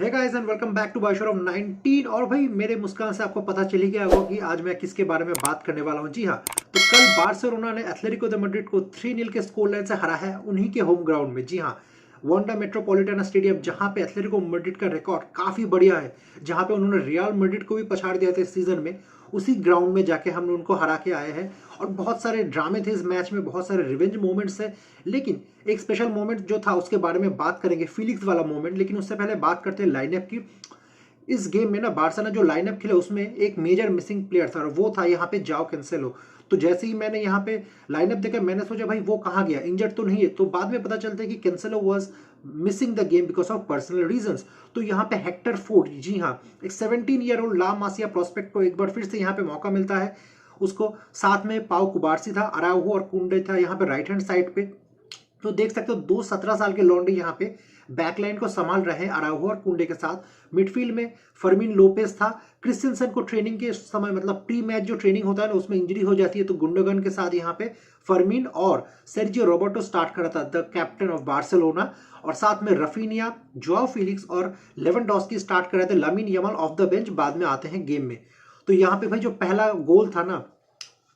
Hey guys and welcome back to bayshore of 19। और भाई मेरे मुस्कान से आपको पता चल ही गया होगा कि आज मैं किसके बारे में बात करने वाला हूं। जी हाँ, तो कल बार्सिलोना ने एथलेटिको दे मैड्रिड को 3-0 के स्कोर लाइन से हरा है उन्हीं के होम ग्राउंड में। जी हाँ, वांडा मेट्रोपॉलिटन स्टेडियम, जहां पे एथलेटिको मैड्रिड का रिकॉर्ड काफी बढ़िया है, जहां पे उन्होंने रियल मैड्रिड को भी पछाड़ दिया था इस सीजन में, उसी ग्राउंड में जाके हमने उनको हरा के आए हैं। और बहुत सारे ड्रामे थे इस मैच में, बहुत सारे रिवेंज मोमेंट्स है, लेकिन एक स्पेशल मोमेंट जो था उसके बारे में बात करेंगे, फीलिक्स वाला मोमेंट। लेकिन उससे पहले बात करते हैं लाइनअप की। इस गेम में ना बार्सा ने जो लाइनअप खेला उसमें एक मेजर मिसिंग प्लेयर था और वो था यहाँ पे जाओ कैंसेलो। तो जैसे ही मैंने यहाँ पे लाइनअप देखा मैंने सोचा भाई वो कहाँ गया, इंजर्ड तो नहीं है। तो बाद में पता चलता है कि Cancelo was missing the game because of personal reasons. तो यहाँ पे हेक्टर फोर्ड, जी हाँ, एक 17 ईयर ओल्ड ला मासिया प्रोस्पेक्ट को एक बार फिर से यहाँ पे मौका मिलता है। उसको साथ में पाउ कुबार्सी था, अराउहो और कुंडे था यहाँ पे राइट हैंड साइड पे। तो देख सकते हो दो 17 साल के लॉन्डे यहाँ पे बैकलाइन को संभाल रहे हैं अराउहो और कुंडे के साथ। मिडफील्ड में फर्मिन लोपेस था। क्रिस्टियनसन को ट्रेनिंग के समय मतलब प्री मैच जो ट्रेनिंग होता है ना उसमें इंजरी हो जाती है, तो गुंडोगन के साथ यहाँ पे फर्मिन और सेर्जियो रोबर्टो स्टार्ट करा था, द कैप्टन ऑफ बार्सिलोना। और साथ में रफीनिया, जोआओ फिलिक्स और लेवेंडोस्की स्टार्ट कर रहे थे। Lamine Yamal of the bench बाद में आते हैं गेम में। तो यहाँ पे भाई जो पहला गोल था ना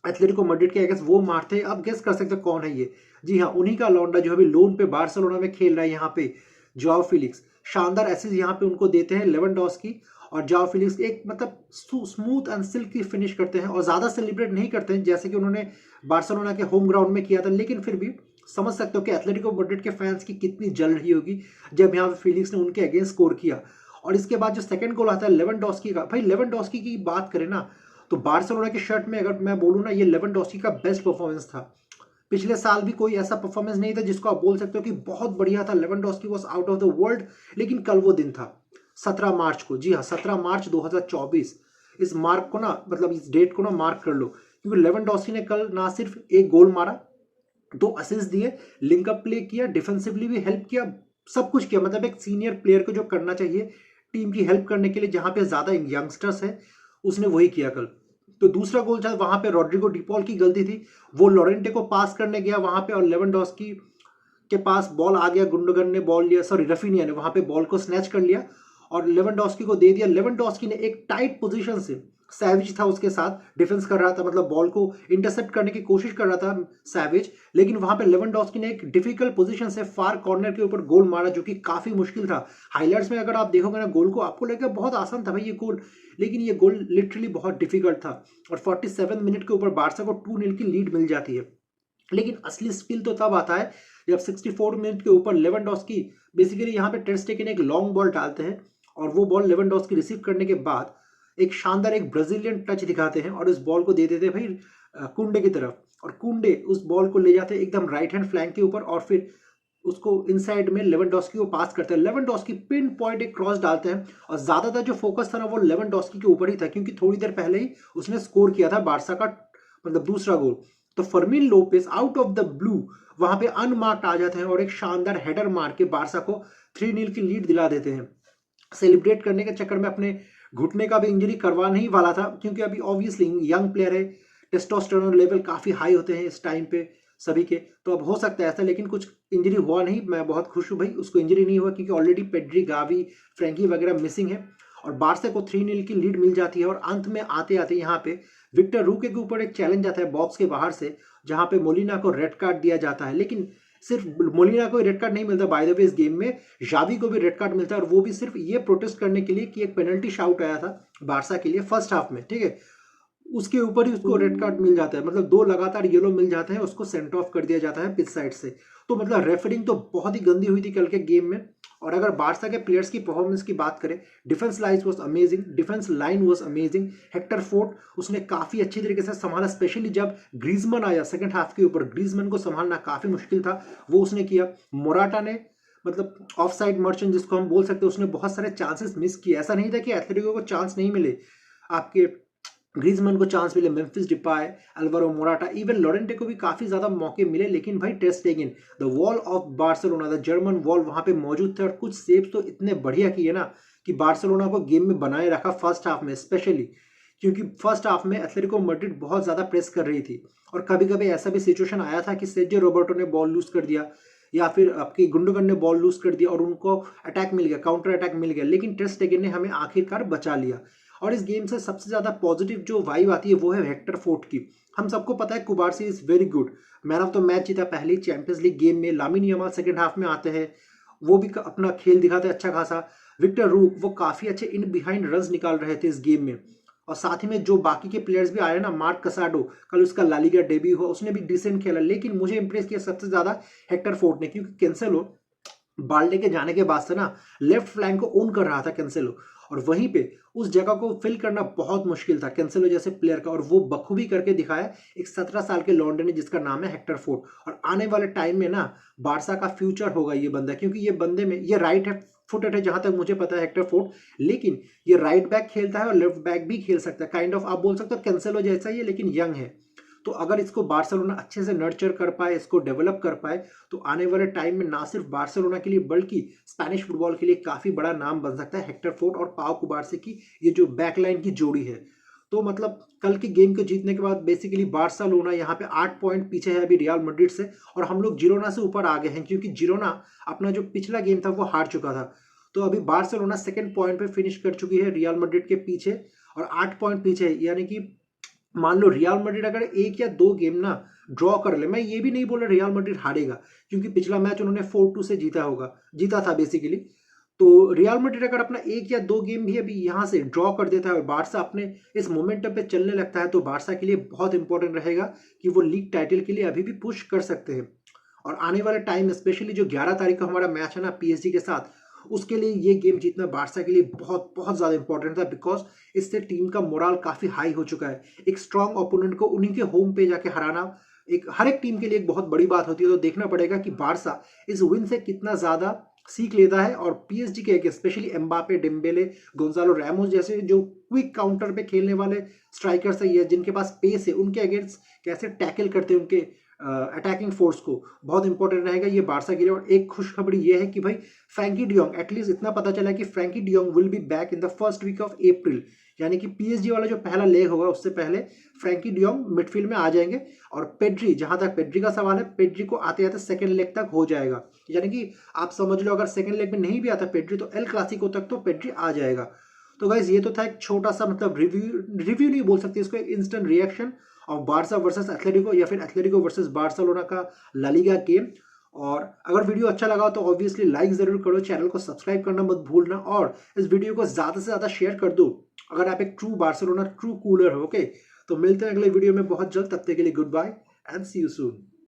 एथलेटिको मैड्रिड के अगेंस्ट वो मारते, अब गेस कर सकते हो कौन है ये। जी हाँ, उन्हीं का लौंडा जो अभी लोन पे बार्सिलोना में खेल रहा है यहाँ पे, जोआओ फिलिक्स। शानदार एसिस्ट यहाँ पे उनको देते हैं लेवेंडोस्की और जोआओ फिलिक्स। एक मतलब स्मूथ एंड सिल्की फिनिश करते हैं और ज्यादा सेलिब्रेट नहीं करते हैं जैसे कि उन्होंने बार्सिलोना के होम ग्राउंड में किया था, लेकिन फिर भी समझ सकते हो कि एथलेटिको मैड्रिड के फैंस की कितनी जल रही होगी जब यहाँ पे फिलिक्स ने उनके अगेंस्ट स्कोर किया। और इसके बाद जो सेकंड गोल आता है लेवेंडोस्की का, भाई लेवेंडोस्की की बात करें ना तो बार्सिलोना की शर्ट में अगर मैं बोलूँ ना, ये लेवेंडोस्की का बेस्ट परफॉर्मेंस था। पिछले साल भी कोई ऐसा परफॉर्मेंस नहीं था जिसको आप बोल सकते हो कि बहुत बढ़िया था, Lewandowski was out of the world. लेकिन कल वो दिन था 17 मार्च को। जी हाँ, 17 मार्च 2024। इस मार्क को ना मतलब इस डेट को ना मार्क कर लो, क्योंकि लेवेंडोस्की ने कल ना सिर्फ एक गोल मारा, 2 असिस्ट दिए, लिंकअप प्ले किया, डिफेंसिवली भी हेल्प किया, सब कुछ किया। मतलब एक सीनियर प्लेयर को जो करना चाहिए टीम की हेल्प करने के लिए, जहां पे ज्यादा यंगस्टर्स है, उसने वही किया कल। तो दूसरा गोल था वहां पे रॉड्रिगो डिपॉल की गलती थी, वो लोरेंटे को पास करने गया वहां पे और लेवेंडोस्की के पास बॉल आ गया, गुंडोगन ने बॉल लिया, सॉरी रफीनिया ने वहां पे बॉल को स्नैच कर लिया और लेवेंडोस्की को दे दिया। लेवेंडोस्की ने एक टाइट पोजीशन से, सैविज था उसके साथ डिफेंस कर रहा था, मतलब बॉल को इंटरसेप्ट करने की कोशिश कर रहा था सैविज, लेकिन वहां पे लेवेंडोस्की ने एक डिफिकल्ट पोजीशन से फार कॉर्नर के ऊपर गोल मारा जो कि काफी मुश्किल था। हाइलाइट्स में अगर आप देखोगे ना गोल को, आपको लगेगा बहुत आसान था भाई ये गोल, लेकिन ये गोल लिटरली बहुत डिफिकल्ट था। और 47 मिनट के ऊपर बार्सा को 2-0 की लीड मिल जाती है। लेकिन असली स्किल तो तब आता है जब 64 मिनट के ऊपर लेवेंडोस्की बेसिकली यहाँ पे टर स्टेगन एक लॉन्ग बॉल डालते हैं और वो बॉल लेवेंडोस्की रिसीव करने के बाद एक शानदार एक ब्राजीलियन टच दिखाते हैं और इस बॉल को दे देते हैं भाई कुंडे की तरफ। और कुंडे उस बॉल को ले जाते हैं एकदम राइट हैंड फ्लैंक के ऊपर और फिर उसको इनसाइड में लेवेंडोस्की को पास करते हैं। लेवेंडोस्की पिन पॉइंट एक क्रॉस डालते हैं और ज्यादातर जो फोकस था ना वो लेवेंडोस्की के ऊपर ही था, क्योंकि थोड़ी देर पहले ही उसने स्कोर किया था बार्सा का मतलब दूसरा गोल। तो Fermin Lopez out of the blue वहां पे अनमार्क्ड आ जाते हैं और एक शानदार हेडर मार के बार्सा को 3-0 की लीड दिला देते हैं। सेलिब्रेट करने के चक्कर में अपने घुटने का भी इंजरी करवा नहीं वाला था, क्योंकि अभी ऑब्वियसली यंग प्लेयर है, टेस्टोस्टेरोन लेवल काफी हाई होते हैं इस टाइम पे सभी के, तो अब हो सकता है ऐसा। लेकिन कुछ इंजरी हुआ नहीं, मैं बहुत खुश हूं भाई उसको इंजरी नहीं हुआ, क्योंकि ऑलरेडी पेड्री, गावी, फ्रैंकी वगैरह मिसिंग है और बार्सा को 3-0 की लीड मिल जाती है। और अंत में आते आते यहाँ पे विक्टर रूके के ऊपर एक चैलेंज आता है बॉक्स के बाहर से, जहां पे मोलिना को रेड कार्ड दिया जाता है। लेकिन सिर्फ मोलिना को रेड कार्ड नहीं मिलता, बाय द वे इस गेम में जावी को भी रेड कार्ड मिलता है, और वो भी सिर्फ ये प्रोटेस्ट करने के लिए कि एक पेनल्टी शाउट आया था बार्सा के लिए फर्स्ट हाफ में, ठीक है, उसके ऊपर ही उसको रेड कार्ड मिल जाता है। मतलब 2 लगातार येलो मिल जाते हैं, उसको सेंट ऑफ कर दिया जाता है पिच साइड से। तो मतलब रेफरिंग तो बहुत ही गंदी हुई थी कल के गेम में। और अगर बार्सा के प्लेयर्स की परफॉर्मेंस की बात करें, defence line was amazing, defence line was amazing. Hector Ford उसने काफी अच्छी तरीके से संभाला, स्पेशली जब ग्रीजमैन आया सेकंड हाफ के ऊपर, ग्रीजमैन को संभालना काफी मुश्किल था, वो उसने किया। मोराटा ने मतलब ऑफ साइड मर्चेंट जिसको हम बोल सकते हैं, उसने बहुत सारे चांसेस मिस किए। ऐसा नहीं था कि एथलेटिको को चांस नहीं मिले, आपके ग्रीजमैन को चांस मिले, Memphis Depay, Alvaro Morata, even Llorente को भी काफी ज्यादा मौके मिले। लेकिन भाई ter Stegen, the wall of Barcelona, the German wall वहां पे मौजूद थे और कुछ सेव्स तो इतने बढ़िया किए ना कि बार्सिलोना को गेम में बनाए रखा फर्स्ट हाफ में स्पेशली, क्योंकि फर्स्ट हाफ में एथलेटिको मैड्रिड बहुत ज्यादा प्रेस कर रही थी और कभी कभी ऐसा भी सिचुएशन आया था कि सेर्जियो रोबर्टो ने बॉल लूज कर दिया या फिर आपकी गुंडोगन ने बॉल लूज कर दिया और उनको अटैक मिल गया, काउंटर अटैक मिल गया, लेकिन टर स्टेगन ने हमें आखिरकार बचा लिया। और इस गेम से सबसे ज्यादा पॉजिटिव जो वाइब आती है वो है हेक्टर फोर्ट की। हम सबको पता है कुबारसी is very good, man of the match जीता पहली चैंपियंस लीग गेम में। लामिन यमाल सेकंड हाफ में आते हैं, वो भी अपना खेल दिखाते हैं अच्छा खासा। विक्टर रूक वो काफी अच्छे इन बिहाइंड रन्स निकाल रहे थे इस गेम में। और साथ ही में जो बाकी के प्लेयर्स भी आए ना, मार्क कसाडो कल उसका लालिगा डेब्यू हुआ, उसने भी डिसेंट खेला, लेकिन मुझे इंप्रेस किया सबसे ज्यादा हेक्टर फोर्ट ने, क्योंकि कैंसेलो बाल्डे के जाने के बाद से ना लेफ्ट फ्लैंक को ओन कर रहा था कैंसेलो, और वहीं पे उस जगह को फिल करना बहुत मुश्किल था कैंसेलो जैसे प्लेयर का, और वो बखूबी करके दिखाया एक 17 साल के लॉन्डे ने जिसका नाम है हेक्टर फोर्ट। और आने वाले टाइम में ना बारसा का फ्यूचर होगा ये बंदा, क्योंकि ये बंदे में ये राइट है फुटेड है जहां तक मुझे पता है हेक्टर फोर्ट, लेकिन ये राइट बैक खेलता है और लेफ्ट बैक भी खेल सकता है। काइंड ऑफ आप बोल सकते हो कैंसेलो जैसा ही है, लेकिन यंग है। तो अगर इसको बार्सिलोना अच्छे से नर्चर कर पाए, इसको डेवलप कर पाए, तो आने वाले टाइम में ना सिर्फ बार्सिलोना के लिए बल्कि स्पेनिश फुटबॉल के लिए काफी बड़ा नाम बन सकता है हेक्टर फोर्ट और पाओ कुबारसी की ये जो बैकलाइन की जोड़ी है। तो मतलब कल की गेम को जीतने के बाद बेसिकली बार्सिलोना यहाँ पे 8 पॉइंट पीछे है अभी रियल मैड्रिड से, और हम लोग जिरोना से ऊपर आ गए हैं, क्योंकि जिरोना अपना जो पिछला गेम था वो हार चुका था। तो अभी बार्सिलोना सेकंड पॉइंट पे फिनिश कर चुकी है रियल मैड्रिड के पीछे, और 8 पॉइंट पीछे है। यानी कि मान लो रियल मैड्रिड अगर 1 या 2 गेम ना ड्रॉ कर ले, मैं ये भी नहीं बोल रहा रियल मैड्रिड हारेगा, क्योंकि पिछला मैच उन्होंने 4-2 से जीता था बेसिकली। तो रियल मैड्रिड अगर अपना 1 या 2 गेम भी अभी यहाँ से ड्रॉ कर देता है और बारसा अपने इस मोमेंटम पे चलने लगता है, तो बारसा के लिए बहुत इंपॉर्टेंट रहेगा कि वो लीग टाइटल के लिए अभी भी पुश कर सकते हैं। और आने वाले टाइम स्पेशली जो 11 तारीख का हमारा मैच है ना पीएसजी के साथ, उसके लिए ये गेम जीतना बारसा के लिए बहुत बहुत ज्यादा इंपॉर्टेंट था, बिकॉज इससे टीम का मोराल काफी हाई हो चुका है। एक स्ट्रॉन्ग ओपोनेंट को उन्हीं के होम पे जाके हराना हर एक टीम के लिए एक बहुत बड़ी बात होती है। तो देखना पड़ेगा कि बारसा इस विन से कितना ज्यादा सीख लेता है, और पीएसजी के specially Mbappe, Dembélé, Gonzalo Ramos जैसे जो क्विक काउंटर पे खेलने वाले स्ट्राइकर्स है, जिनके पास पेस है, उनके अगेंस्ट कैसे टैकल करते हैं उनके अटैकिंग फोर्स को, बहुत इंपॉर्टेंट रहेगा ये बारसा के लिए। और एक खुशखबरी ये है कि भाई फ्रैंकी डियोंग, एटलीस्ट इतना पता चला कि Frenkie de Jong will be back in the first week of April, यानी कि पीएसजी वाला जो पहला लेग होगा उससे पहले फ्रैंकी डियोंग मिडफील्ड में आ जाएंगे। और पेड्री, जहां तक पेड्री का सवाल है, पेड्री को आते आते सेकंड लेग तक हो जाएगा, यानी कि आप समझ लो अगर सेकंड लेग में नहीं भी आता पेड्री तो एल क्लासिको तक तो पेड्री आ जाएगा। तो गाइज ये तो था एक छोटा सा मतलब रिव्यू नहीं बोल सकते इसको, एक instant reaction of Barça versus Atletico, या फिर एथलेटिको वर्सेस बार्सिलोना का ला लीगा गेम। और अगर वीडियो अच्छा लगा तो ऑब्वियसली लाइक जरूर करो, चैनल को सब्सक्राइब करना मत भूलना, और इस वीडियो को ज्यादा से ज्यादा शेयर कर दो अगर आप एक ट्रू बार्सिलोना ट्रू कूलर हो। ओके, तो मिलते हैं अगले वीडियो में बहुत जल्द, तब तक के लिए goodbye and see you soon.